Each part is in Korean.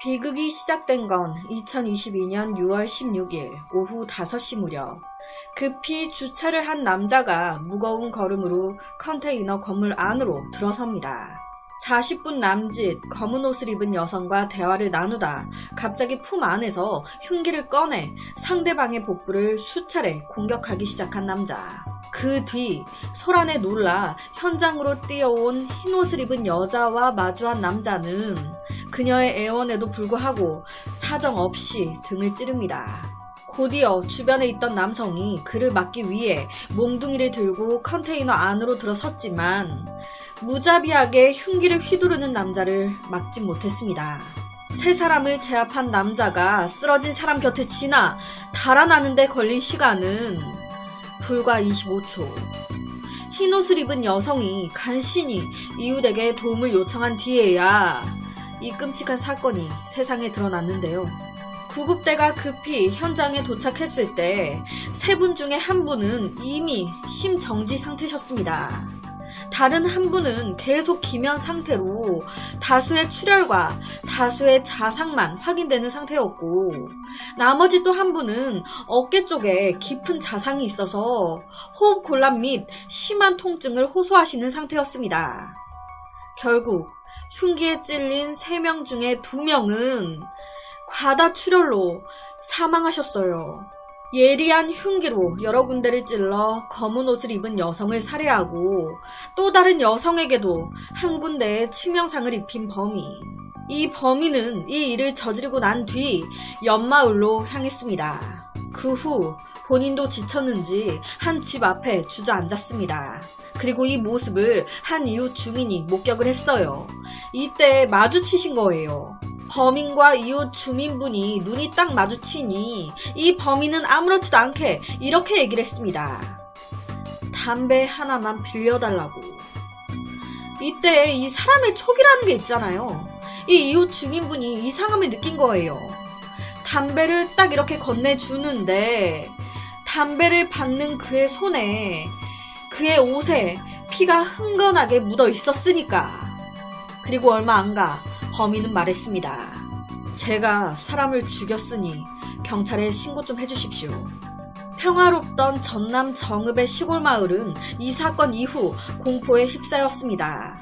비극이 시작된 건 2022년 6월 16일 오후 5시 무렵 급히 주차를 한 남자가 무거운 걸음으로 컨테이너 건물 안으로 들어섭니다. 40분 남짓 검은 옷을 입은 여성과 대화를 나누다 갑자기 품 안에서 흉기를 꺼내 상대방의 복부를 수차례 공격하기 시작한 남자. 그 뒤 소란에 놀라 현장으로 뛰어온 흰옷을 입은 여자와 마주한 남자는 그녀의 애원에도 불구하고 사정없이 등을 찌릅니다. 곧이어 주변에 있던 남성이 그를 막기 위해 몽둥이를 들고 컨테이너 안으로 들어섰지만 무자비하게 흉기를 휘두르는 남자를 막지 못했습니다. 세 사람을 제압한 남자가 쓰러진 사람 곁을 지나 달아나는 데 걸린 시간은 불과 25초. 흰옷을 입은 여성이 간신히 이웃에게 도움을 요청한 뒤에야 이 끔찍한 사건이 세상에 드러났는데요. 구급대가 급히 현장에 도착했을 때 세 분 중에 한 분은 이미 심정지 상태셨습니다. 다른 한 분은 계속 기면 상태로 다수의 출혈과 다수의 자상만 확인되는 상태였고, 나머지 또 한 분은 어깨 쪽에 깊은 자상이 있어서 호흡 곤란 및 심한 통증을 호소하시는 상태였습니다. 결국 흉기에 찔린 3명 중에 2명은 과다 출혈로 사망하셨어요. 예리한 흉기로 여러 군데를 찔러 검은 옷을 입은 여성을 살해하고 또 다른 여성에게도 한 군데에 치명상을 입힌 범인. 이 범인은 이 일을 저지르고 난 뒤 옆마을로 향했습니다. 그 후 본인도 지쳤는지 한 집 앞에 주저앉았습니다. 그리고 이 모습을 한 이웃 주민이 목격을 했어요. 이때 마주치신 거예요. 범인과 이웃 주민분이 눈이 딱 마주치니 이 범인은 아무렇지도 않게 이렇게 얘기를 했습니다. 담배 하나만 빌려달라고. 이때 이 사람의 촉이라는 게 있잖아요. 이 이웃 주민분이 이상함을 느낀 거예요. 담배를 딱 이렇게 건네주는데 담배를 받는 그의 손에, 그의 옷에 피가 흥건하게 묻어 있었으니까. 그리고 얼마 안 가 범인은 말했습니다. 제가 사람을 죽였으니 경찰에 신고 좀 해주십시오. 평화롭던 전남 정읍의 시골 마을은 이 사건 이후 공포에 휩싸였습니다.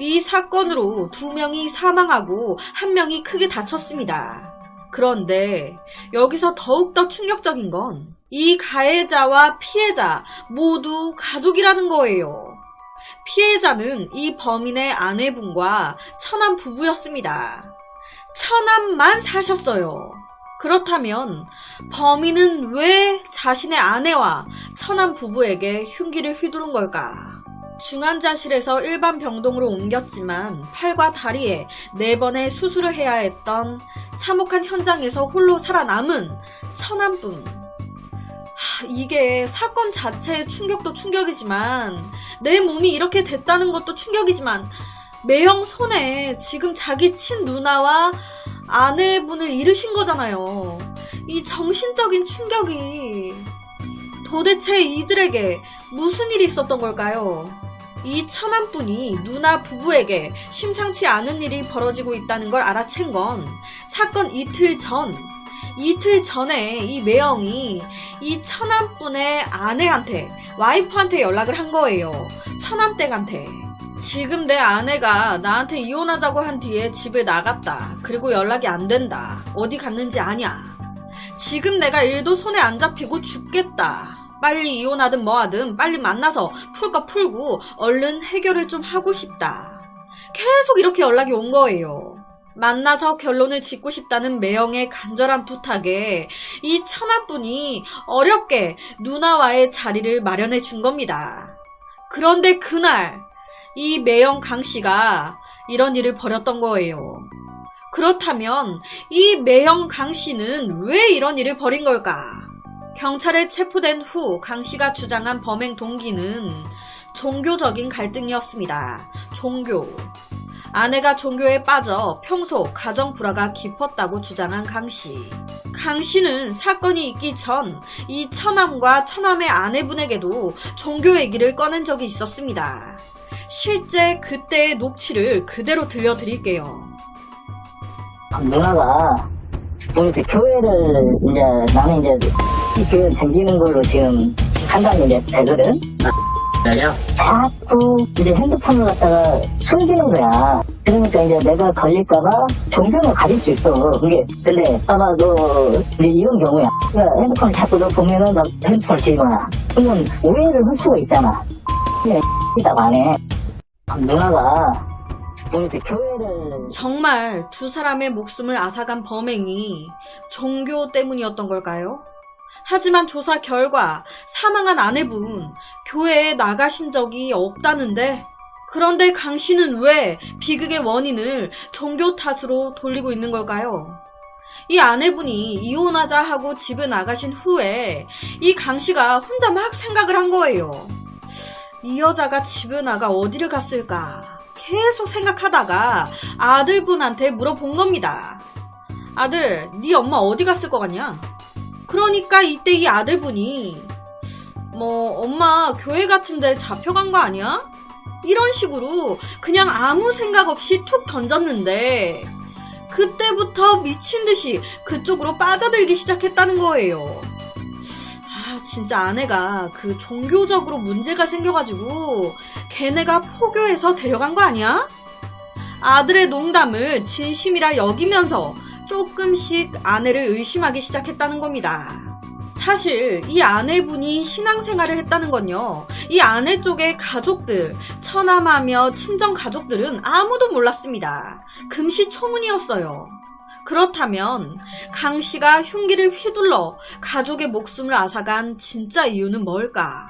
이 사건으로 2명이 사망하고 1명이 크게 다쳤습니다. 그런데 여기서 더욱더 충격적인 건 이 가해자와 피해자 모두 가족이라는 거예요. 피해자는 이 범인의 아내분과 처남 부부였습니다. 처남만 사셨어요. 그렇다면 범인은 왜 자신의 아내와 처남 부부에게 흉기를 휘두른 걸까? 중환자실에서 일반 병동으로 옮겼지만 팔과 다리에 4번의 수술을 해야 했던 참혹한 현장에서 홀로 살아남은 처남분. 이게 사건 자체의 충격도 충격이지만 내 몸이 이렇게 됐다는 것도 충격이지만 매형 손에 지금 자기 친누나와 아내분을 잃으신 거잖아요. 이 정신적인 충격이 도대체 이들에게 무슨 일이 있었던 걸까요? 이 처남분이 누나 부부에게 심상치 않은 일이 벌어지고 있다는 걸 알아챈 건 사건 이틀 전에 이 매형이 이 처남분의 아내한테, 와이프한테 연락을 한 거예요. 처남댁한테. 지금 내 아내가 나한테 이혼하자고 한 뒤에 집을 나갔다. 그리고 연락이 안 된다. 어디 갔는지 아냐. 지금 내가 일도 손에 안 잡히고 죽겠다. 빨리 이혼하든 뭐하든 빨리 만나서 풀 거 풀고 얼른 해결을 좀 하고 싶다. 계속 이렇게 연락이 온 거예요. 만나서 결론을 짓고 싶다는 매형의 간절한 부탁에 이 처남분이 어렵게 누나와의 자리를 마련해 준 겁니다. 그런데 그날 이 매형 강씨가 이런 일을 벌였던 거예요. 그렇다면 이 매형 강씨는 왜 이런 일을 벌인 걸까? 경찰에 체포된 후 강씨가 주장한 범행 동기는 종교적인 갈등이었습니다. 종교. 아내가 종교에 빠져 평소 가정 불화가 깊었다고 주장한 강씨. 강씨는 사건이 있기 전 이 처남과 처남의 아내분에게도 종교 얘기를 꺼낸 적이 있었습니다. 실제 그때의 녹취를 그대로 들려드릴게요. 누나가 이제 교회를 이제 나는 이제 이 교회를 다니는 걸로 지금 한다는 이제 되거든. 그래요? 자꾸 이제 핸드폰을 갖다가 숨기는 거야. 그러니까 이제 내가 걸릴까봐 존경을 가질 수 있어. 그게 근데 아마 너 이제 이런 경우야. 그러니까 핸드폰을 자꾸 너 보면은 너 핸드폰을 들고 와. 그러면 오해를 할 수가 있잖아. 그냥 딱 안 해. 누나가 이제 교회를 정말 두 사람의 목숨을 앗아간 범행이 종교 때문이었던 걸까요? 하지만 조사 결과 사망한 아내분 교회에 나가신 적이 없다는데, 그런데 강 씨는 왜 비극의 원인을 종교 탓으로 돌리고 있는 걸까요? 이 아내분이 이혼하자 하고 집을 나가신 후에 이 강 씨가 혼자 막 생각을 한 거예요. 이 여자가 집을 나가 어디를 갔을까 계속 생각하다가 아들분한테 물어본 겁니다. 아들, 네 엄마 어디 갔을 것 같냐? 그러니까 이때 이 아들분이 엄마 교회 같은데 잡혀간 거 아니야? 이런 식으로 그냥 아무 생각 없이 툭 던졌는데, 그때부터 미친 듯이 그쪽으로 빠져들기 시작했다는 거예요. 진짜 아내가 그 종교적으로 문제가 생겨가지고 걔네가 포교해서 데려간 거 아니야? 아들의 농담을 진심이라 여기면서 조금씩 아내를 의심하기 시작했다는 겁니다. 사실 이 아내분이 신앙생활을 했다는 건요, 이 아내 쪽의 가족들, 처남하며 친정 가족들은 아무도 몰랐습니다. 금시초문이었어요. 그렇다면 강 씨가 흉기를 휘둘러 가족의 목숨을 앗아간 진짜 이유는 뭘까?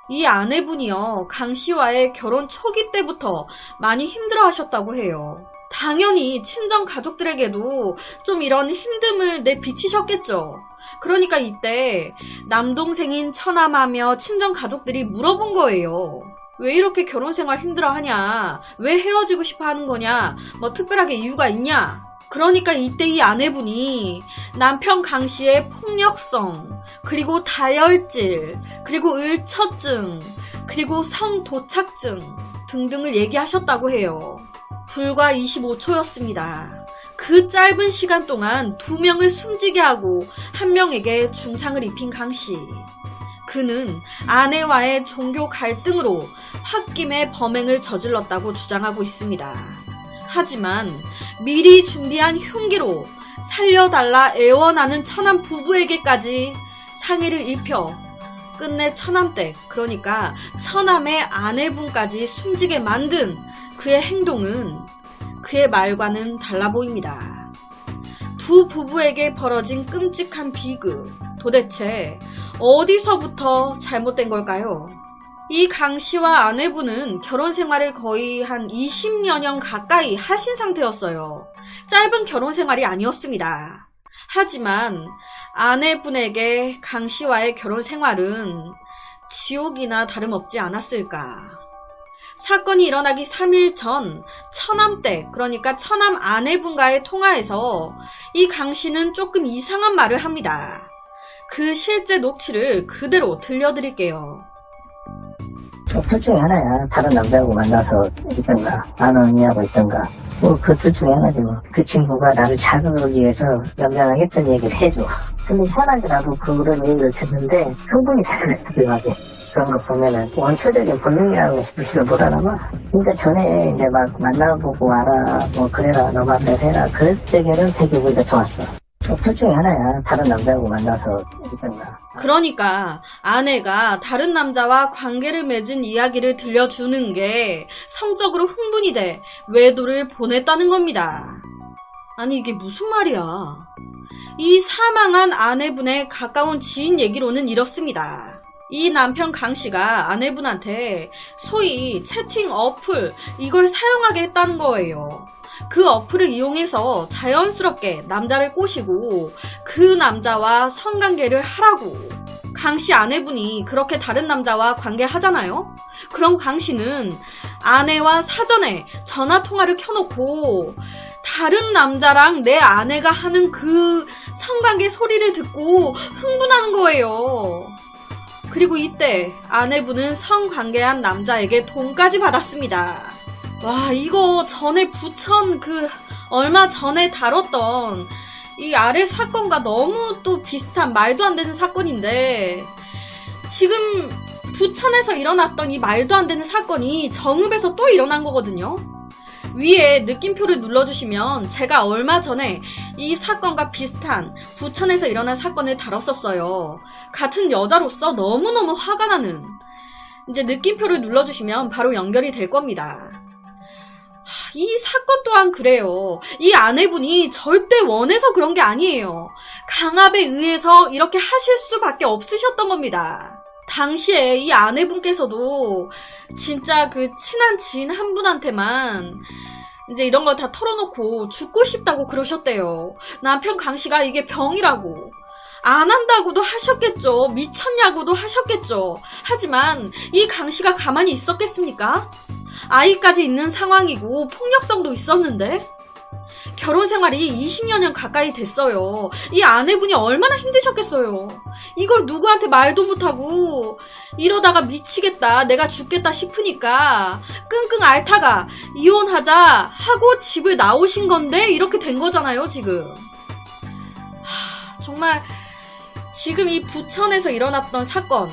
이 아내분이요, 강 씨와의 결혼 초기 때부터 많이 힘들어 하셨다고 해요. 당연히 친정 가족들에게도 좀 이런 힘듦을 내비치셨겠죠. 그러니까 이때 남동생인 처남하며 친정 가족들이 물어본 거예요. 왜 이렇게 결혼 생활 힘들어 하냐? 왜 헤어지고 싶어 하는 거냐? 뭐 특별하게 이유가 있냐? 그러니까 이때 이 아내분이 남편 강 씨의 폭력성, 그리고 다혈질, 그리고 을처증, 그리고 성도착증 등등을 얘기하셨다고 해요. 불과 25초였습니다. 그 짧은 시간 동안 2명을 숨지게 하고 1명에게 중상을 입힌 강 씨. 그는 아내와의 종교 갈등으로 홧김에 범행을 저질렀다고 주장하고 있습니다. 하지만 미리 준비한 흉기로 살려달라 애원하는 처남 부부에게까지 상해를 입혀 끝내 처남댁, 그러니까 처남의 아내분까지 숨지게 만든 그의 행동은 그의 말과는 달라 보입니다. 두 부부에게 벌어진 끔찍한 비극, 도대체 어디서부터 잘못된 걸까요? 이 강 씨와 아내분은 결혼 생활을 거의 한 20여년 가까이 하신 상태였어요. 짧은 결혼 생활이 아니었습니다. 하지만 아내분에게 강 씨와의 결혼 생활은 지옥이나 다름없지 않았을까. 사건이 일어나기 3일 전 처남댁, 그러니까 처남 아내분과의 통화에서 이 강 씨는 조금 이상한 말을 합니다. 그 실제 녹취를 그대로 들려드릴게요. 둘 중에 하나야. 다른 남자하고 만나서 있던가 안 언니하고 있던가 뭐 그 둘 중에 하나지 뭐. 그 친구가 나를 자극하기 위해서 연명하겠다는 얘기를 해줘. 근데 희한하게 나도 그런 얘기를 듣는데 흥분이 되더라고. 그런 거 보면은 원초적인 본능이라고 싶으시면 못 알아봐. 그러니까 전에 이제 막 만나보고 알아, 뭐 그래라, 너 맘대로 해라, 그럴 적에는 되게 우리가 좋았어. 둘 중에 하나야. 다른 남자하고 만나서 있던가. 그러니까 아내가 다른 남자와 관계를 맺은 이야기를 들려주는 게 성적으로 흥분이 돼 외도를 보냈다는 겁니다. 아니 이게 무슨 말이야. 이 사망한 아내분의 가까운 지인 얘기로는 이렇습니다. 이 남편 강 씨가 아내분한테 소위 채팅 어플 이걸 사용하게 했다는 거예요. 그 어플을 이용해서 자연스럽게 남자를 꼬시고 그 남자와 성관계를 하라고. 강 씨 아내분이 그렇게 다른 남자와 관계하잖아요? 그럼 강 씨는 아내와 사전에 전화통화를 켜놓고 다른 남자랑 내 아내가 하는 그 성관계 소리를 듣고 흥분하는 거예요. 그리고 이때 아내분은 성관계한 남자에게 돈까지 받았습니다. 와, 이거 전에 부천 얼마 전에 다뤘던 이 아래 사건과 너무 또 비슷한 말도 안 되는 사건인데, 지금 부천에서 일어났던 이 말도 안 되는 사건이 정읍에서 또 일어난 거거든요. 위에 느낌표를 눌러주시면 제가 얼마 전에 이 사건과 비슷한 부천에서 일어난 사건을 다뤘었어요. 같은 여자로서 너무너무 화가 나는, 이제 느낌표를 눌러주시면 바로 연결이 될 겁니다. 이 사건 또한 그래요. 이 아내분이 절대 원해서 그런 게 아니에요. 강압에 의해서 이렇게 하실 수밖에 없으셨던 겁니다. 당시에 이 아내분께서도 진짜 그 친한 지인 한 분한테만 이제 이런 걸 다 털어놓고 죽고 싶다고 그러셨대요. 남편 강씨가 이게 병이라고. 안 한다고도 하셨겠죠. 미쳤냐고도 하셨겠죠. 하지만 이 강씨가 가만히 있었겠습니까? 아이까지 있는 상황이고 폭력성도 있었는데, 결혼 생활이 20여 년 가까이 됐어요. 이 아내분이 얼마나 힘드셨겠어요. 이걸 누구한테 말도 못하고 이러다가 미치겠다, 내가 죽겠다 싶으니까 끙끙 앓다가 이혼하자 하고 집을 나오신 건데 이렇게 된 거잖아요, 지금. 정말 지금 이 부천에서 일어났던 사건,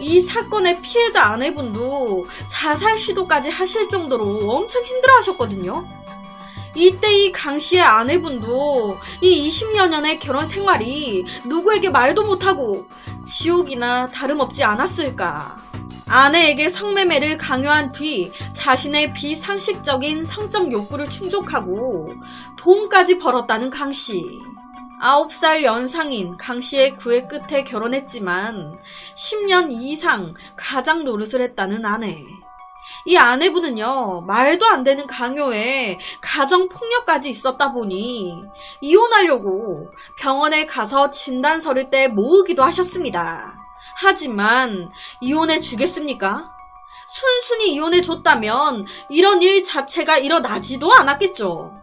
이 사건의 피해자 아내분도 자살 시도까지 하실 정도로 엄청 힘들어 하셨거든요. 이때 이 강씨의 아내분도 이 20여 년의 결혼 생활이 누구에게 말도 못하고 지옥이나 다름없지 않았을까. 아내에게 성매매를 강요한 뒤 자신의 비상식적인 성적 욕구를 충족하고 돈까지 벌었다는 강씨. 9살 연상인 강씨의 구애 끝에 결혼했지만 10년 이상 가장 노릇을 했다는 아내. 이 아내분은요, 말도 안 되는 강요에 가정폭력까지 있었다 보니 이혼하려고 병원에 가서 진단서를 떼 모으기도 하셨습니다. 하지만 이혼해 주겠습니까? 순순히 이혼해 줬다면 이런 일 자체가 일어나지도 않았겠죠.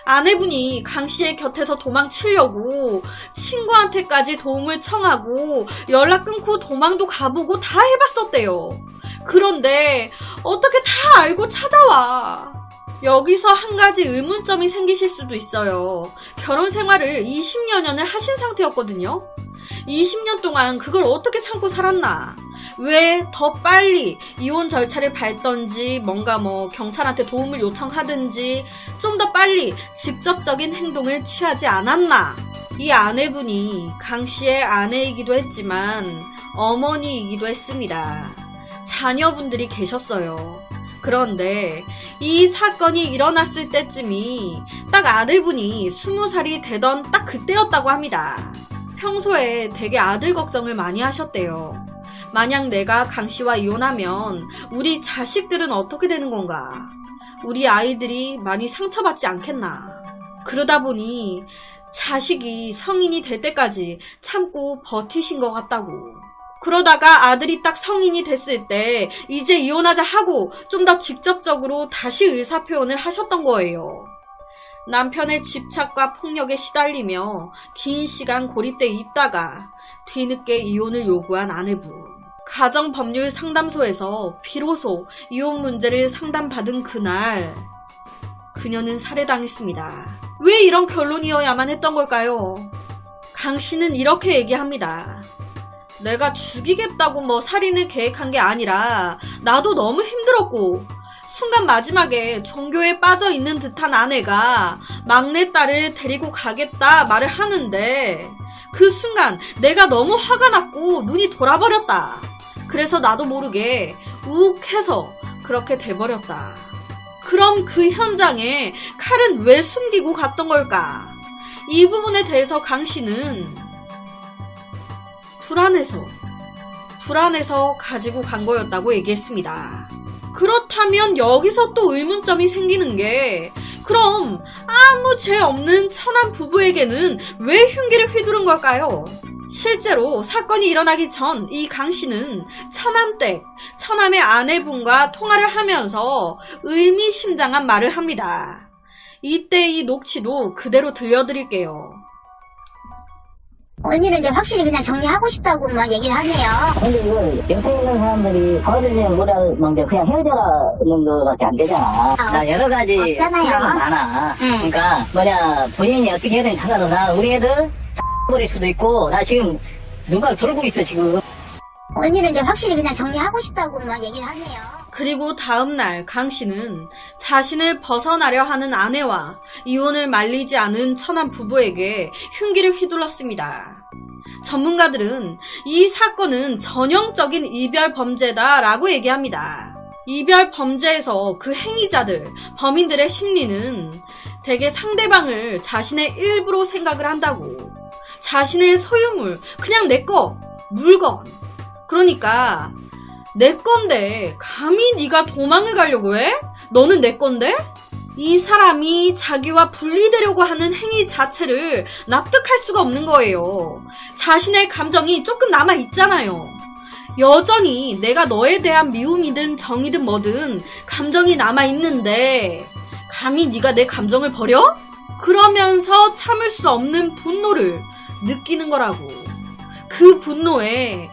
아내분이 강씨의 곁에서 도망치려고 친구한테까지 도움을 청하고 연락 끊고 도망도 가보고 다 해봤었대요. 그런데 어떻게 다 알고 찾아와. 여기서 한 가지 의문점이 생기실 수도 있어요. 결혼 생활을 20여 년을 하신 상태였거든요. 20년 동안 그걸 어떻게 참고 살았나? 왜 더 빨리 이혼 절차를 밟던지 뭔가 경찰한테 도움을 요청하든지 좀 더 빨리 직접적인 행동을 취하지 않았나? 이 아내분이 강씨의 아내이기도 했지만 어머니이기도 했습니다. 자녀분들이 계셨어요. 그런데 이 사건이 일어났을 때쯤이 딱 아들분이 20살이 되던 딱 그때였다고 합니다. 평소에 되게 아들 걱정을 많이 하셨대요. 만약 내가 강씨와 이혼하면 우리 자식들은 어떻게 되는 건가? 우리 아이들이 많이 상처받지 않겠나? 그러다 보니 자식이 성인이 될 때까지 참고 버티신 것 같다고. 그러다가 아들이 딱 성인이 됐을 때 이제 이혼하자 하고 좀 더 직접적으로 다시 의사표현을 하셨던 거예요. 남편의 집착과 폭력에 시달리며 긴 시간 고립돼 있다가 뒤늦게 이혼을 요구한 아내분. 가정법률 상담소에서 비로소 이혼 문제를 상담받은 그날, 그녀는 살해당했습니다. 왜 이런 결론이어야만 했던 걸까요? 강씨는 이렇게 얘기합니다. 내가 죽이겠다고 살인을 계획한 게 아니라 나도 너무 힘들었고, 순간 마지막에 종교에 빠져 있는 듯한 아내가 막내딸을 데리고 가겠다 말을 하는데 그 순간 내가 너무 화가 났고 눈이 돌아버렸다. 그래서 나도 모르게 욱해서 그렇게 돼버렸다. 그럼 그 현장에 칼은 왜 숨기고 갔던 걸까? 이 부분에 대해서 강씨는 불안해서 가지고 간 거였다고 얘기했습니다. 그렇다면 여기서 또 의문점이 생기는 게, 그럼 아무 죄 없는 천안 부부에게는 왜 흉기를 휘두른 걸까요? 실제로 사건이 일어나기 전 이 강씨는 천암댁, 천암의 아내분과 통화를 하면서 의미심장한 말을 합니다. 이때 이 녹취도 그대로 들려드릴게요. 언니는 이제 확실히 그냥 정리하고 싶다고 막 얘기를 하네요. 근데 이걸 옆에 있는 사람들이 도와주려면 뭐라는데 그냥 헤어져라는 거밖에 안 되잖아. 나 여러 가지 없잖아요. 생각은 많아. 그러니까 본인이 어떻게 해야 되는지 상관없어. 나 우리 애들 버릴 수도 있고 나 지금 누가 돌고 있어 지금. 언니는 이제 확실히 그냥 정리하고 싶다고 막 얘기를 하네요. 그리고 다음날 강 씨는 자신을 벗어나려 하는 아내와 이혼을 말리지 않은 천안 부부에게 흉기를 휘둘렀습니다. 전문가들은 이 사건은 전형적인 이별 범죄다라고 얘기합니다. 이별 범죄에서 그 행위자들, 범인들의 심리는 대개 상대방을 자신의 일부로 생각을 한다고. 자신의 소유물, 그냥 내 거, 물건. 그러니까 내 건데 감히 네가 도망을 가려고 해? 너는 내 건데? 이 사람이 자기와 분리되려고 하는 행위 자체를 납득할 수가 없는 거예요. 자신의 감정이 조금 남아있잖아요. 여전히 내가 너에 대한 미움이든 정이든 뭐든 감정이 남아있는데 감히 네가 내 감정을 버려? 그러면서 참을 수 없는 분노를 느끼는 거라고. 그 분노에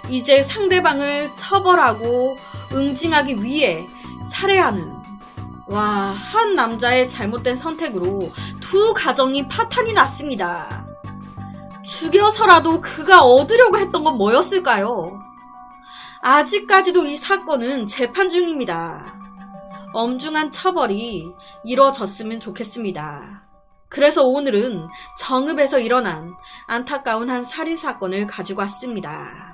이제 상대방을 처벌하고 응징하기 위해 살해하는, 한 남자의 잘못된 선택으로 두 가정이 파탄이 났습니다. 죽여서라도 그가 얻으려고 했던 건 뭐였을까요? 아직까지도 이 사건은 재판 중입니다. 엄중한 처벌이 이뤄졌으면 좋겠습니다. 그래서 오늘은 정읍에서 일어난 안타까운 한 살인사건을 가지고 왔습니다.